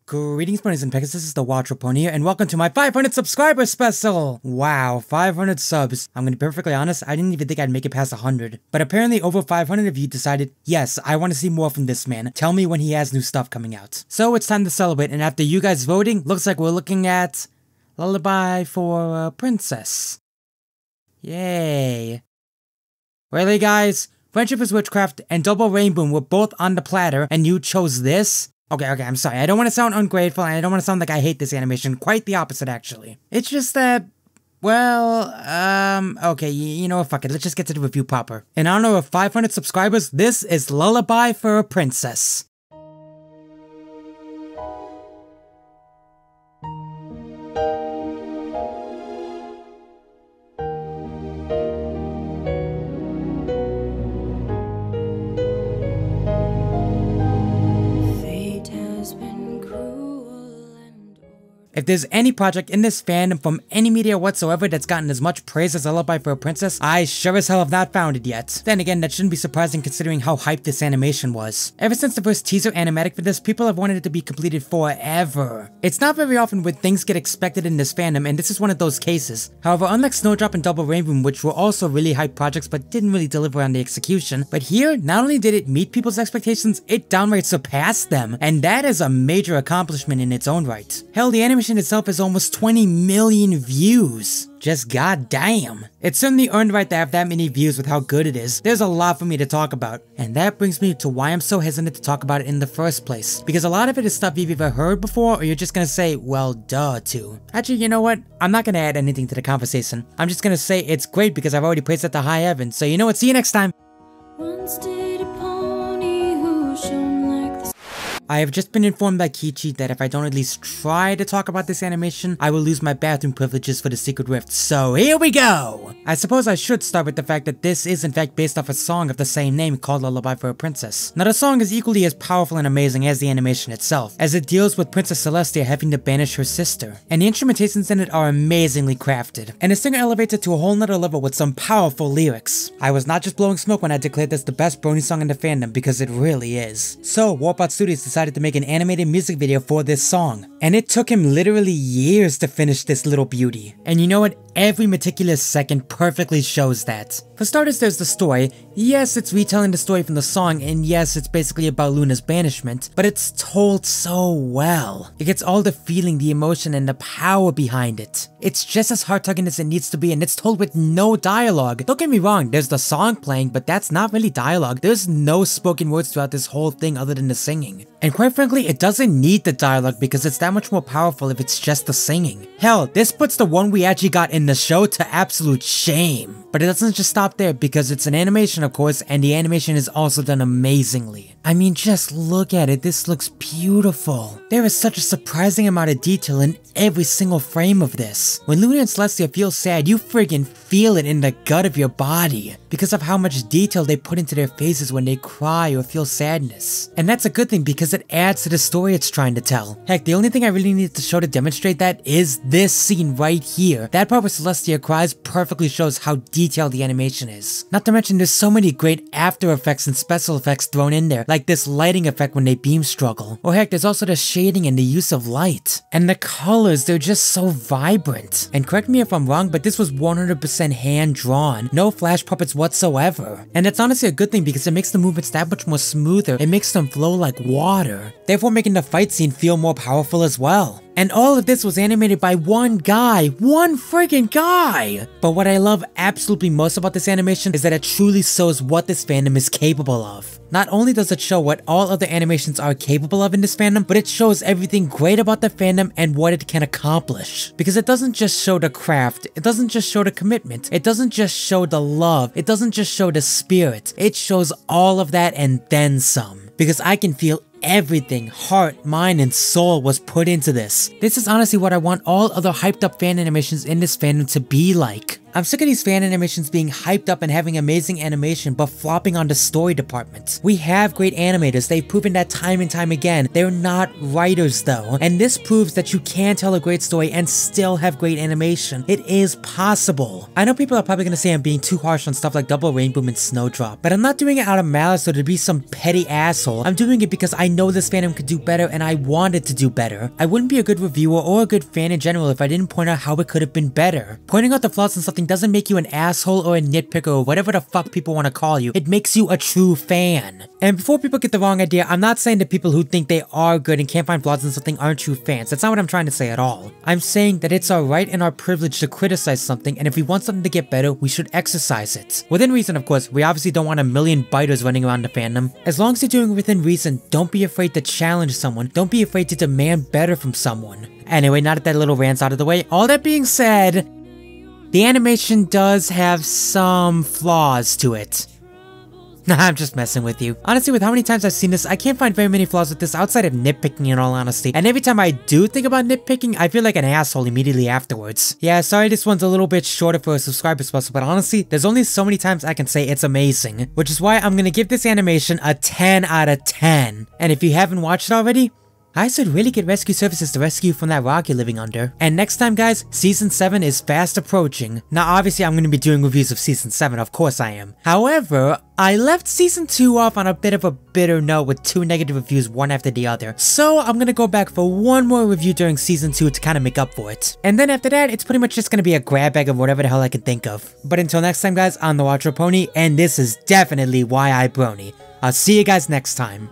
Greetings, ponies and Pegasus, this is the Watchful Pony here, and welcome to my 500 subscriber special! Wow, 500 subs. I'm gonna be perfectly honest, I didn't even think I'd make it past 100. But apparently over 500 of you decided, yes, I want to see more from this man. Tell me when he has new stuff coming out. So it's time to celebrate, and after you guys voting, looks like we're looking at Lullaby for a Princess. Yay. Really, guys? Friendship is Witchcraft and Double Rainbow were both on the platter, and you chose this? Okay, I'm sorry. I don't want to sound ungrateful, and I don't want to sound like I hate this animation. Quite the opposite, actually. It's just that, well, okay, you know what, fuck it. Let's just get to the review proper. In honor of 500 subscribers, this is Lullaby for a Princess. If there's any project in this fandom from any media whatsoever that's gotten as much praise as Lullaby for a Princess, I sure as hell have not found it yet. Then again, that shouldn't be surprising considering how hyped this animation was. Ever since the first teaser animatic for this, people have wanted it to be completed forever. It's not very often when things get expected in this fandom, and this is one of those cases. However, unlike Snowdrop and Double Rainbow, which were also really hyped projects but didn't really deliver on the execution, but here, not only did it meet people's expectations, it downright surpassed them, and that is a major accomplishment in its own right. Hell, the animation itself has almost 20 million views. Just goddamn. It's certainly earned right to have that many views with how good it is. There's a lot for me to talk about. And that brings me to why I'm so hesitant to talk about it in the first place. Because a lot of it is stuff you've either heard before or you're just gonna say, well, duh, to. Actually, you know what? I'm not gonna add anything to the conversation. I'm just gonna say it's great because I've already praised it to high heaven. So you know what? See you next time. Once did a pony who shone like the I have just been informed by Kichi that if I don't at least try to talk about this animation, I will lose my bathroom privileges for the Secret Rift, so here we go! I suppose I should start with the fact that this is in fact based off a song of the same name called Lullaby for a Princess. Now the song is equally as powerful and amazing as the animation itself, as it deals with Princess Celestia having to banish her sister, and the instrumentations in it are amazingly crafted, and the singer elevates it to a whole nother level with some powerful lyrics. I was not just blowing smoke when I declared this the best brony song in the fandom, because it really is. So, Warpot Studios decided to make an animated music video for this song, and it took him literally years to finish this little beauty. And you know what? Every meticulous second perfectly shows that. For starters, there's the story. Yes, it's retelling the story from the song, and yes, it's basically about Luna's banishment, but it's told so well. It gets all the feeling, the emotion, and the power behind it. It's just as heart-tugging as it needs to be, and it's told with no dialogue. Don't get me wrong, there's the song playing, but that's not really dialogue. There's no spoken words throughout this whole thing other than the singing. And quite frankly, it doesn't need the dialogue because it's that much more powerful if it's just the singing. Hell, this puts the one we actually got in the show to absolute shame. But it doesn't just stop there because it's an animation, of course, and the animation is also done amazingly. I mean, just look at it, this looks beautiful. There is such a surprising amount of detail in every single frame of this. When Luna and Celestia feel sad, you friggin' feel it in the gut of your body because of how much detail they put into their faces when they cry or feel sadness. And that's a good thing because it adds to the story it's trying to tell. Heck, the only thing I really need to show to demonstrate that is this scene right here. That part where Celestia cries perfectly shows how detailed the animation is. Not to mention there's so many great after effects and special effects thrown in there, like this lighting effect when they beam struggle. Or heck, there's also the shading and the use of light. And the colors, they're just so vibrant. And correct me if I'm wrong, but this was 100% hand-drawn. No flash puppets whatsoever. And that's honestly a good thing because it makes the movements that much more smoother. It makes them flow like water, therefore making the fight scene feel more powerful as well. And all of this was animated by one guy. One friggin' guy! But what I love absolutely most about this animation is that it truly shows what this fandom is capable of. Not only does it show what all other animations are capable of in this fandom, but it shows everything great about the fandom and what it can accomplish. Because it doesn't just show the craft, it doesn't just show the commitment, it doesn't just show the love, it doesn't just show the spirit, it shows all of that and then some. Because I can feel everything, heart, mind, and soul was put into this. This is honestly what I want all other hyped up fan animations in this fandom to be like. I'm sick of these fan animations being hyped up and having amazing animation but flopping on the story department. We have great animators, they've proven that time and time again. They're not writers though, and this proves that you can tell a great story and still have great animation. It is possible. I know people are probably gonna say I'm being too harsh on stuff like Double Rainbow and Snowdrop, but I'm not doing it out of malice or to be some petty asshole. I'm doing it because I know this fandom could do better and I want it to do better. I wouldn't be a good reviewer or a good fan in general if I didn't point out how it could have been better. Pointing out the flaws in something doesn't make you an asshole or a nitpicker or whatever the fuck people want to call you. It makes you a true fan. And before people get the wrong idea, I'm not saying that people who think they are good and can't find flaws in something aren't true fans. That's not what I'm trying to say at all. I'm saying that it's our right and our privilege to criticize something, and if we want something to get better, we should exercise it. Within reason, of course. We obviously don't want a million biters running around the fandom. As long as you're doing it within reason, don't be afraid to challenge someone. Don't be afraid to demand better from someone. Anyway, now that that little rant's out of the way, all that being said, the animation does have some flaws to it. Nah, I'm just messing with you. Honestly, with how many times I've seen this, I can't find very many flaws with this outside of nitpicking in all honesty. And every time I do think about nitpicking, I feel like an asshole immediately afterwards. Yeah, sorry this one's a little bit shorter for a subscriber special, but honestly, there's only so many times I can say it's amazing. Which is why I'm gonna give this animation a 10 out of 10. And if you haven't watched it already, I should really get rescue services to rescue you from that rock you're living under. And next time guys, Season 7 is fast approaching. Now obviously I'm going to be doing reviews of Season 7, of course I am. However, I left Season 2 off on a bit of a bitter note with 2 negative reviews one after the other. So I'm going to go back for one more review during Season 2 to kind of make up for it. And then after that, it's pretty much just going to be a grab bag of whatever the hell I can think of. But until next time guys, I'm the Watchful Pony, and this is definitely why I brony. I'll see you guys next time.